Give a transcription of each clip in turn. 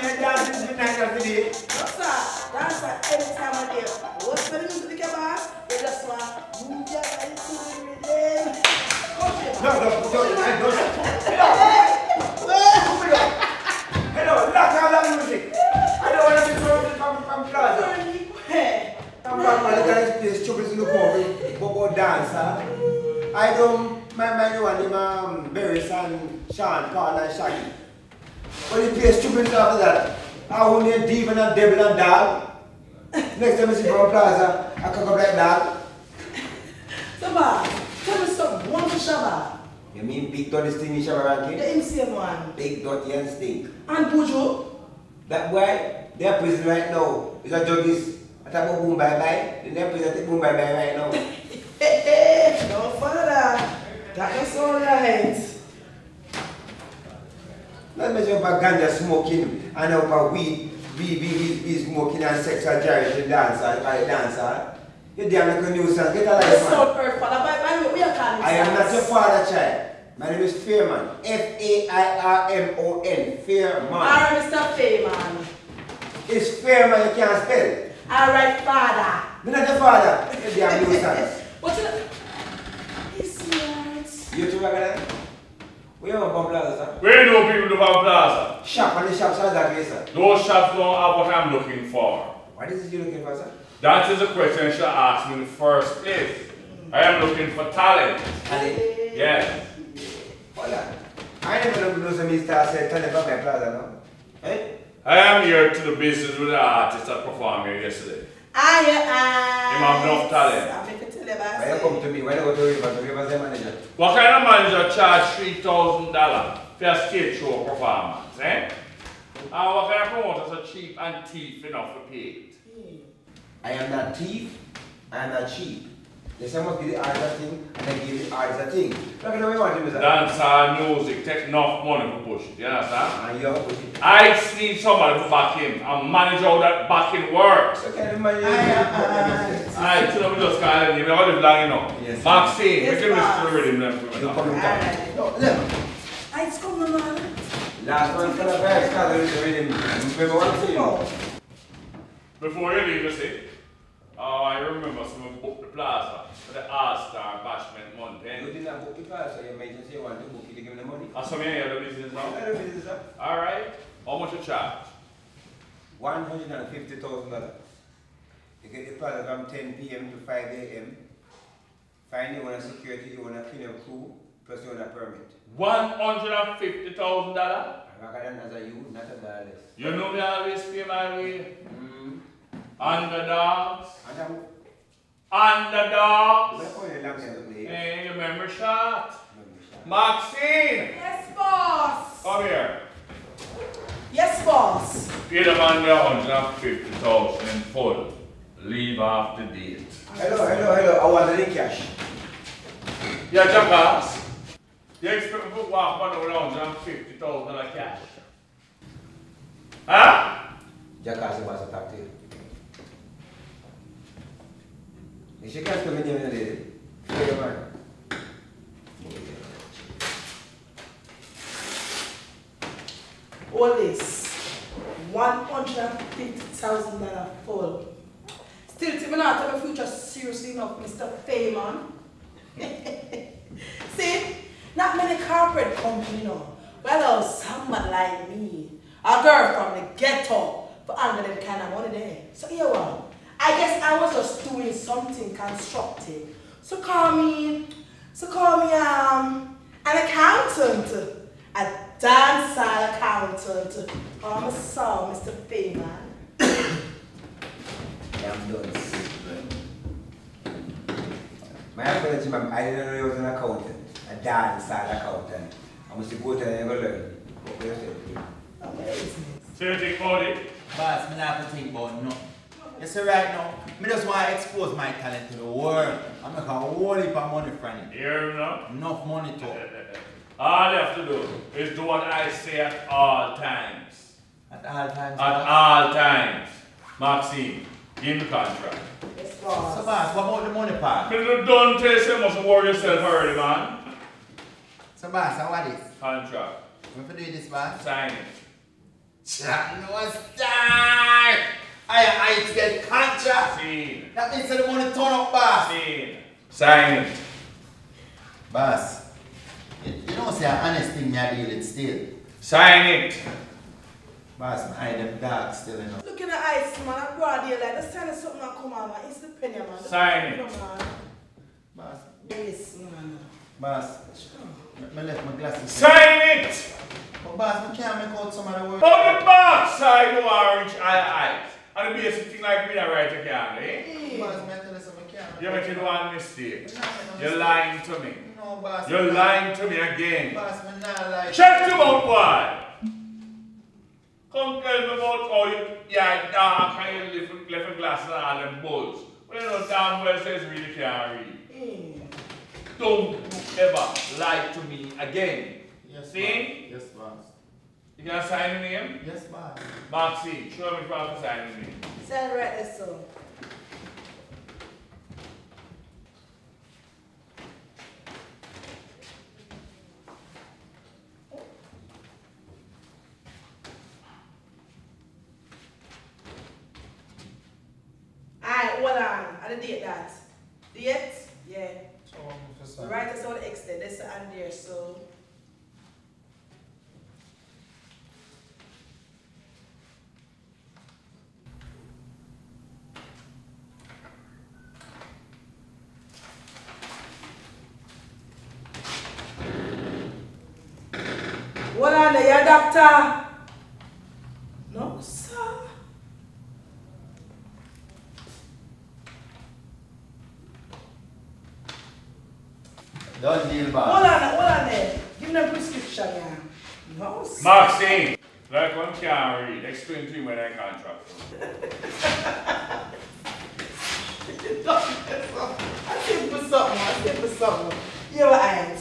and dance is the night of the day. No, sir. Dance any time of day. What's the music, boss? You just want move your body to the rhythm. No. Hello, lock out that music. I don't want to be thrown from Plaza. I'm back, man. Look at this place, chubbies in the corner, Bobo dancer. I don't mind you and him, Barris and Sean, Paul and Shaggy. But the place chubbies after that. I only a Diva and Devil and Dog. Next time I see from Plaza, I can go like that. Shabba, tell me something. One for Shabba. You mean big dirty stingy Shabba ranking? The MCM one. Big dirty and stink. And Bujo. That boy, they're prison right now. It's a judges. I talk about boom bye bye. They're prison boom bye bye right now. No father. That is alright. Let's measure about ganja smoking and about weed smoking and sexual gyration dancer. You're damn like a nuisance. Get a life, man. So perfect, father. By we are calling. I am not your father, child. My name is Fairman. Fairmon. Fairman. Alright, Mr. Fairman. It's Fairman, you can't spell. Alright, father. I'm not your father. You damn nuisance. What's it? He's smart. You two are gonna. Where you from Plaza, sir? Where do people do from Plaza? Shop, and the shops are that way, sir. Those shops don't have what I'm looking for. What is it you're looking for, sir? That is a question you should ask me in the first place. I am looking for talent. Talent? Yes. Hold on. I never know some Mr. said talent from my Plaza, no? Eh? I am here to the business with the artist that performed here yesterday. You have enough talent. Why you come to me? Why you go to River? To River's the manager. What kind of manager charge $3,000 for a stage show performance, eh? And what kind of promoters are cheap and thief enough to pay it? I am not thief, I am not cheap. Yes, I must give the artist a thing, and I give the artist a thing. Look at the way you want to do that. Dancer, music, take enough money to push it, you understand? And you have to push it. I need somebody to back him and manage how that backing works. Okay, the man Alright, so we just can't leave. We're going to live long enough. Yes. Maxine, Yes, we can listen to the rhythm then. You come in time. No, look. It's coming, man. Last one for the first started with the rhythm. Remember what I say? Before you leave, you see, I remember someone booked the plaza for the All-Star Bashment Mountain. You did not book the plaza, you might just say you want to book it to give me the money. That's some of the business now. What the business, sir? Alright, how much you charge? $150,000. You get the plaza from 10 p.m. to 5 a.m. Find you want a security, you want a cleanup crew, plus you want a permit. $150,000? I reckon as a youth, not a dollar less. You know me always pay my way. Underdogs. Underdogs. Hey, you remember shot? Maxine! Yes, boss. Come here. Yes, boss. Pay the man the $150,000 in full. Leave after date. Hello. I want the cash. Yeah, jackass. You expect me to walk on with $150,000 cash? Huh? Jackass was a talk to you. You should come to me in the day. Hey, man. All this. $150,000 full. Still, to me not take my future seriously enough, Mr. Fairman. See, not many corporate companies, you know. Well, someone like me, a girl from the ghetto, for under them kind of money there. So here what? I guess I was just doing something constructive. So call me an accountant, a dancer accountant. I'm sorry, Mr. Fairman. I'm done. My apology, ma'am. I didn't know you was an accountant, a dancer accountant. I must go to and learn. Amazing. So you think about it? Boss, I have to think about no. You see right now, I just want to expose my talent to the world. I make a whole heap of money from it. Here now. Enough money to. All you have to do is do what I say at all times. At all times? At all times. Maxine, give me contract. Yes, boss. So boss, what about the money part? Don't tell you must worry yourself already, man. So boss, how what is? Contract. When you do this boss? Sign it. Chat no start. I get contract. Scene. That means that the money turn up, boss. Scene. Sign it. Boss, you know say an honest thing me I deal with still. Sign it. Boss, my eye them dark still enough. Look in the eyes, man. I'm broad here, like, let's tell us something that come on, man. It's the penny, man. Sign it. Man. Boss, Yes, man. boss, I left my glasses. Sign it. But boss, I can't make out some of the words. On the back side, you are reach eyes. And the basic thing like me, I write again, eh? Boss, I tell you something, I can't. You're making one mistake. You're lying to me. No, boss. You're lying to me again. Boss, I'm not lying. Check them out, boy. Come tell me about how you are dark and you left a glass and all them bulls. Well, you know damn well says really can't read. Don't you ever lie to me again. Yes, See? boss. Yes, boss. You can sign the name? Yes, boss. Maxine, show me if I can sign the name. Sign right there, so. Alright, hold on. I didn't date that. Date? Yeah. Right, that's all the X there. That's the and there, so. Hold on there, your doctor. No, sir. Don't deal, boss. Hold on there. Give me a prescription, yeah. No, sir. Maxine, like one can't read. Explain to me when I contract. I said for something. Here I am.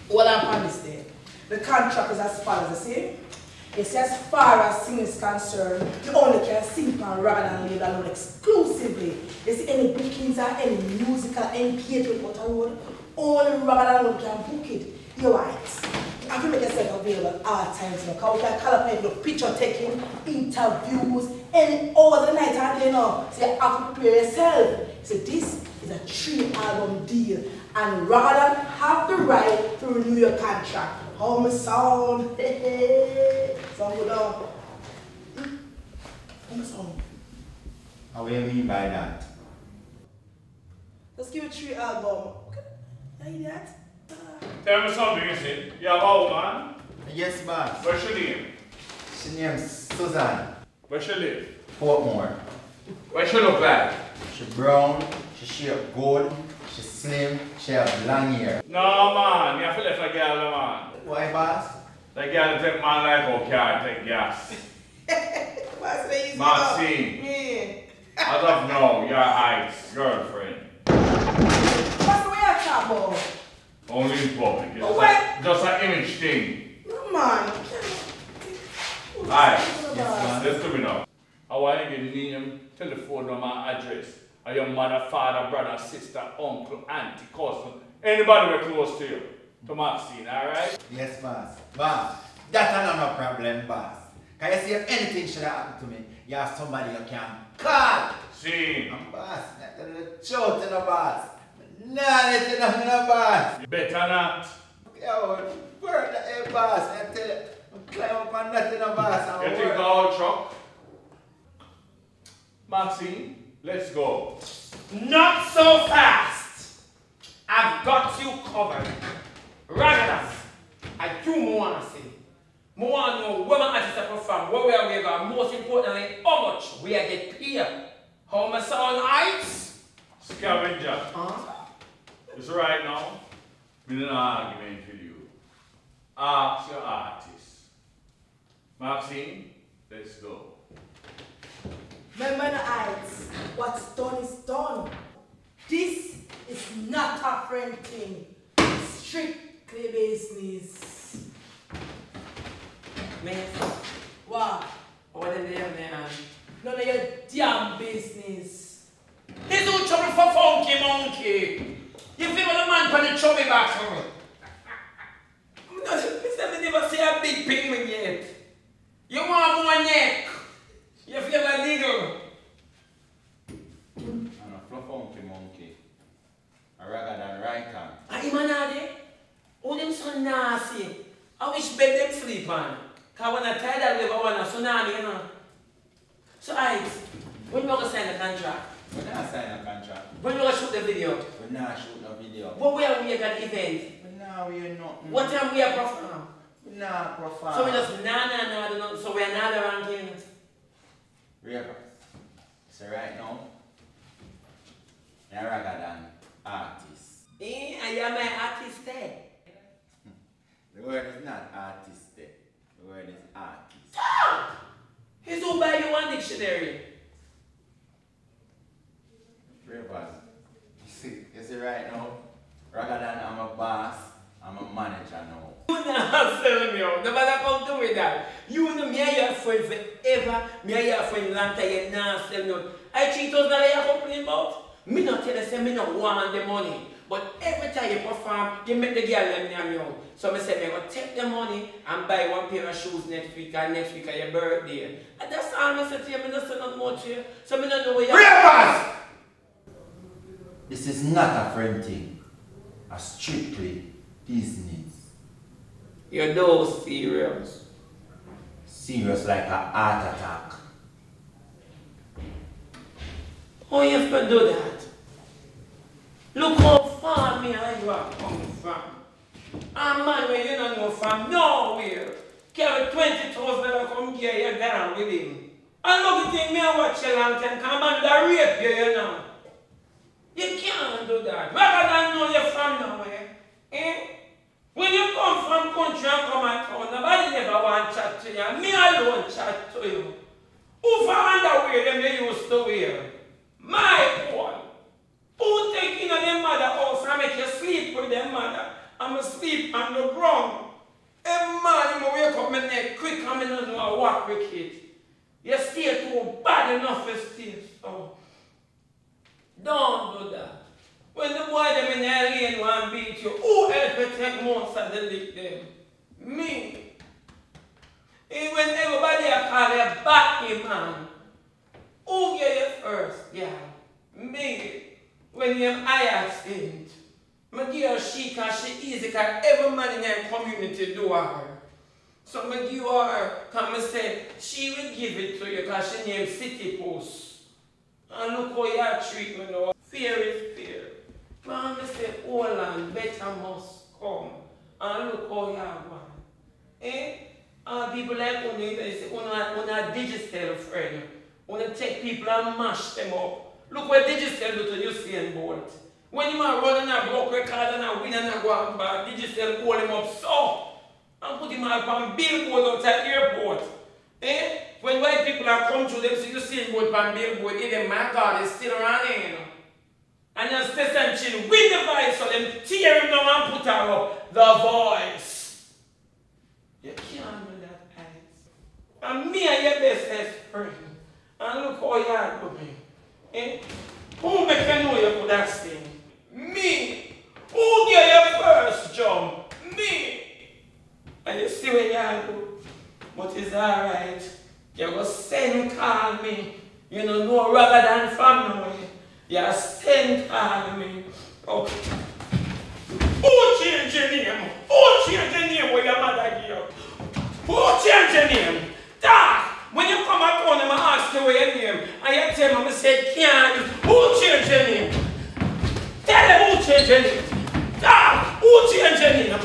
Well, I'm understand. The contract is as follows, you see? It's as far as singing is concerned, you only can sing on rather than label alone exclusively. You see any bookings or any musical engagement out on road, only rather than alone can book it. You're right. You have to make yourself available at all times, you know, because we can call up for picture taking, interviews, any over the night and day, you know. So you have to prepare yourself. So this is a 3-album deal, and rather than have the right to renew your contract. How me sound? Sound good now. How me sound? How do you mean by that? Let's give it 3 album. Okay. You hear that? Tell me something, you see. You have a woman. Yes, boss. What's your name? She name's Susan. Where she live? Portmore. What she look like? She brown, she shape good, she slim, she have long hair. No man, you have to let a girl, man. Why, boss? The girl take man like how car take gas. Maxine, Yeah. as of now, your ex girlfriend. What's the way I talk about? Only in public. It's Oh, like, just an image thing. No, man. Alright, Yes, listen to me now. I want you to give me name, telephone number, address. Are your mother, father, brother, sister, uncle, auntie, cousin, anybody very close to you. To Maxine, alright? Yes, boss. Boss, that's not a problem, boss. Can you see if anything should have happened to me, you have somebody you can call. See. And boss, not a little shout to the boss. Nah, let it down the boss. You better not. Yo, word the hey, boss. I tell you, climb up on nothing, the boss. You think the whole truck? Maxine, let's go. Not so fast. I've got you covered. Ragadas, I do more want to say. More want to know where my artists are from, where we are going, most importantly, how much we are get paid. How much sound heights? Scavenger. It's right now. We need an argument with you. Ask your artist. Maxine, let's go. Remember the eyes. What's done is done. This is not a friend thing. Strictly business. Man, What? what are they, man? None of your damn business. This who trouble for funky monkey. You feel the man for the chubby back? Mr. Me never see a big penguin yet. You want my neck. You feel like a nigga. I'm a fluff monkey. I rather than right hand. And him and Adi, oh, them so nasty. I wish bed them sleep on. Because when I tired of live, I want a tsunami, you know. So, Ice, when you going to sign the contract? We're not signing a contract. When you going to shoot the video? We're not shooting no video. But where we at the event? We're not. What time we are perform? We're not perform. So we just nah, so we are not around here. River. So right now, you're rather than artist. And you're my artist there. The word is not artist there. The word is artist. Ah! He's who buy you one dictionary. Rivers. You see right now, rather than I'm a boss, I'm a manager now. You not selling me out. Nobody come to me that. You know me and your friend forever. Me and your friend long time. You not selling me out. I treat us that you complain about. Me not tell you say me not want the money. But every time you perform, you make the girl let me on you. So I say, I'm going to take the money and buy one pair of shoes next week and next week at your birthday. And that's all I say to you. I don't say nothing more to you. So I don't know where you're Rivers! This is not a friend thing. A strictly business. You're no serious. Serious like a heart attack. How you have to do that? Look how far me and you are coming from. A man where you don't know from nowhere. Carry $20,000 come here, you're down with him. And look at the thing, me and watch you long time, come on, that rape you know. You can't do that. Rather than know you're from nowhere. Eh? When you come from country and come at town, nobody never want to chat to you. Me alone chat to you. Who found the way them they used to wear? My boy. Who take in their mother house and make you sleep with their mother? I'm asleep on the ground. Every morning I wake up my neck quick and I don't know what with it. You stay too bad enough to stay so. Don't do that. When the boy them in their lane want to beat you, who help you take most of the lick them? Me. And when everybody call you back man, who get you first? Yeah. Me. When you're hyacinth, I give her she because she easy because every man in her community do her. So I give her because I say she will give it to you because she named City Post. And look how you treat me now. Fear is fear. But I say, hold on, better must come. And look how you are one. Eh? And people like you, they say, a digital friend. Want to take people and mash them up. Look what Digital do to Usain Bolt. When you are running a broke record and a win and a go out back, Digital hold him up so and put him up on billboard outside the airport. Eh? When white people are come to them, see Usain Bolt on billboard, they say, my God, it's still running. And you stay some chin with the voice so them tear him down and put her up. The voice. You can't do that, Alex. And me and your best friend. And look how you are doing. Eh? Who make you know you could have seen? Me! Who gave you first jump? Me! And you see what you do? But it's alright. You go send call me. You know rather than family. You send call me. Okay. Who changed your name? Who changed your name where your mother gave you? Who changed your name? Dad! When you come at home, I ask you what your name, and you tell me, I say, can't. Who changed your name? Tell them who changed your name. Dad, who changed your name?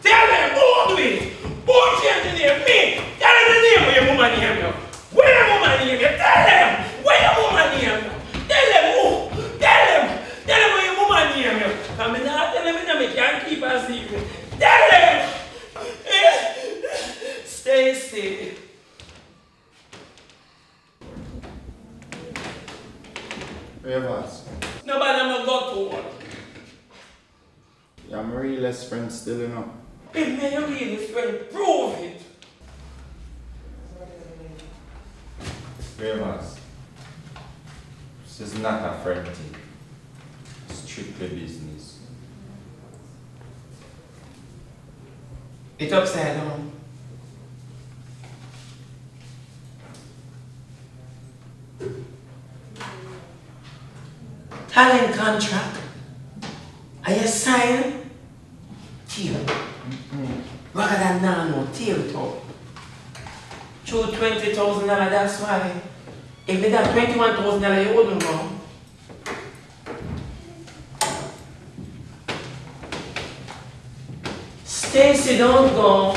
Tell them who do it. Who changed your name? Me. Tell them the name of your woman name. Where your woman name? Tell them where your woman name. Tell them who. Tell them where your woman name. I mean, not tell them I can't keep us secret. Tell them. Stay safe. Rivers. Nobody will go to work. Yeah, my realest friend still in up. If me your realest friend, prove it. Rivers. This is not a friend thing. It's strictly business. It's upside down. talent contract. Are you signing? Tear. Rather than now, no, tear it up. Through $20,000, that's why. If they got $21,000, you wouldn't go. Stacy, don't go.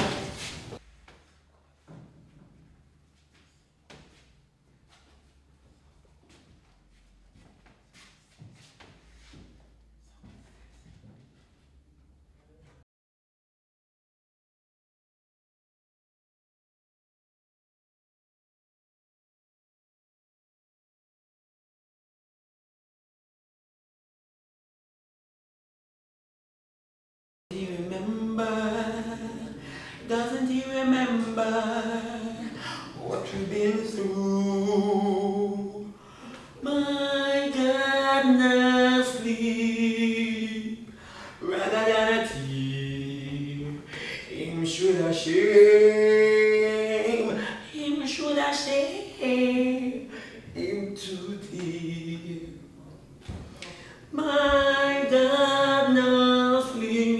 Doesn't he remember what we've been through? My God, no sleep rather than a tear. Him should have shame. Him should have shame. Him too deep. My God, no sleep.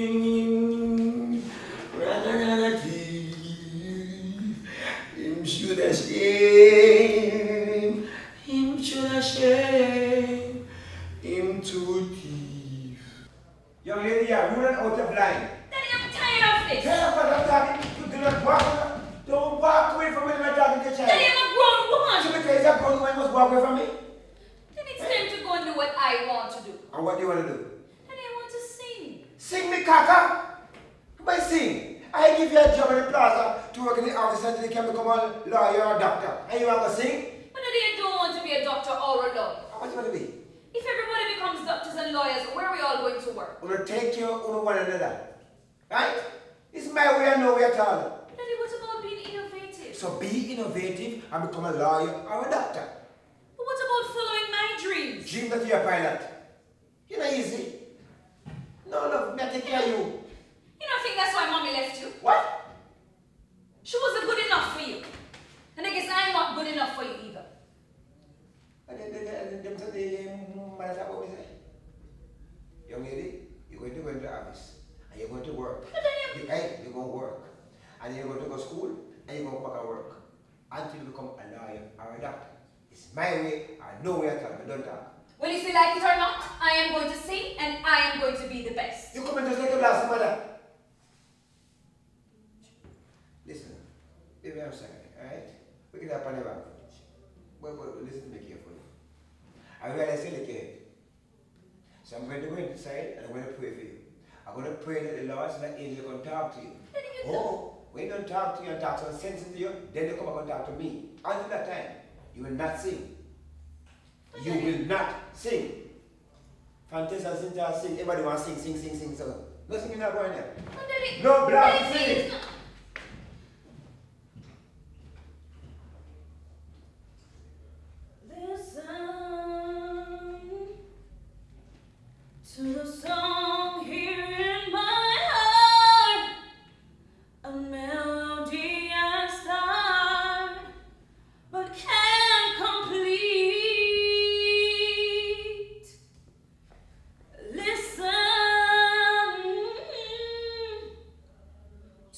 Him too deep. Young lady, you're running out of line. Daddy, I'm tired of this. Tired of what I'm talking? You do not walk. Don't walk away from me when I'm talking to your child. Daddy, I'm a grown woman. So because you're grown woman, you must walk away from me. Then it's time to go and do what I want to do. And what do you want to do? Daddy, I want to sing. Sing me, Kaka. Come on, sing. I give you a job in the plaza to work in the office until you can become a lawyer or a doctor. And you want to sing? But Daddy, I don't want to be a doctor or a lawyer. What do you want to be? If everybody becomes doctors and lawyers, where are we all going to work? We're going to take care of one another. Right? It's my way, I know we at all. Daddy, what about being innovative? So be innovative and become a lawyer or a doctor. But what about following my dreams? Dream that you're a pilot. You're not easy. No, love, me I take care of you. You don't think that's why Mommy left you? What? She wasn't good enough for you. And I guess I'm not good enough for you either. Young lady, you're going to go into the office and you're going to work. But then You're going to work. And you're going to go to school and you're going to go back and work. Until you become a lawyer or a doctor. It's my way, I know where I talk, but don't talk. well, if you like it or not, I am going to sing and I am going to be the best. You come in just like a blast, mother. Listen, baby, I'm sorry, alright? We can have a never. But listen to me carefully. I realize you look ahead. So I'm going to go inside and I'm going to pray for you. I'm going to pray that the Lord and the angel are going to talk to you. When they don't talk to you and talk some sense into you, then they come back and talk to me. Until that time, you will not sing. You will not sing. Fantasy and Cynthia sing. Everybody wants to sing. So no singing not going there. No black singing. To the song here in my heart, a melody I start, but can't complete. Listen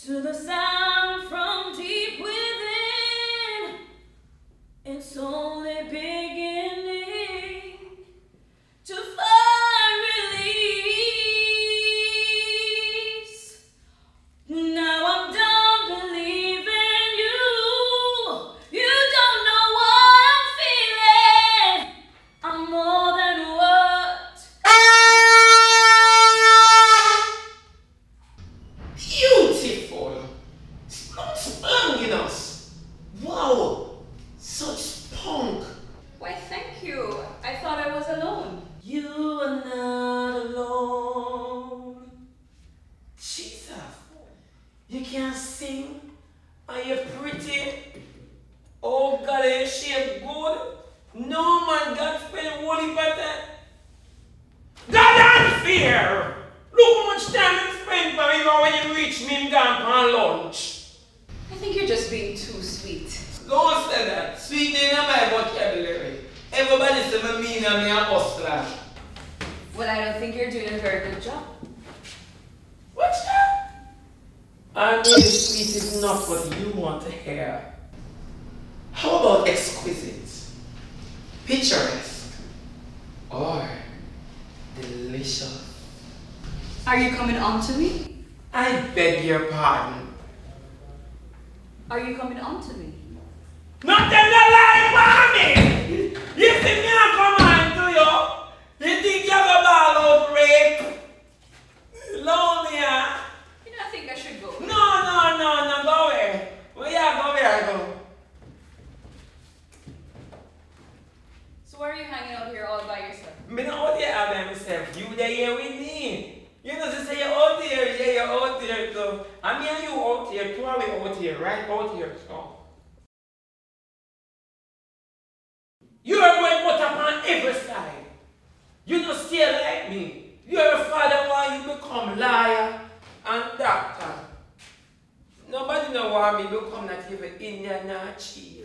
to the sound from deep within. It's only beginning to find release. Now I'm done believing you. You don't know what I'm feeling. I'm more than what. Beautiful. Spunk in us. Wow. Such spunk. Why, thank you. I thought I was alone. You are not alone. Jesus. You can't sing. Are you pretty? Oh God, are you shape good? No man got spend one better. That unfair. Look how much time you spend for me when you reach me and gone for lunch. I think you're just being too sweet. Don't say that. Sweet in my vocabulary. Everybody say me mean and me a hustler. Well, I don't think you're doing a very good job. What's that? I know the sweet is not what you want to hear. How about exquisite, picturesque, or delicious? Are you coming on to me? I beg your pardon. Are you coming on to me? Not in the life, mommy! You think me I come on to you? You think you have a ball out rape? Lonely, huh? You don't think I should go? No, go away. Where I go? So why are you hanging out here all by yourself? Me not out here by myself. You there here with me. You know, just say you're out here, yeah, you're out here too. And me and you out here, two are we out here, right out here, so. You are going put up on every side. You don't stay like me. You're a father why you become liar and doctor. Nobody know why me become not even Indian or chief.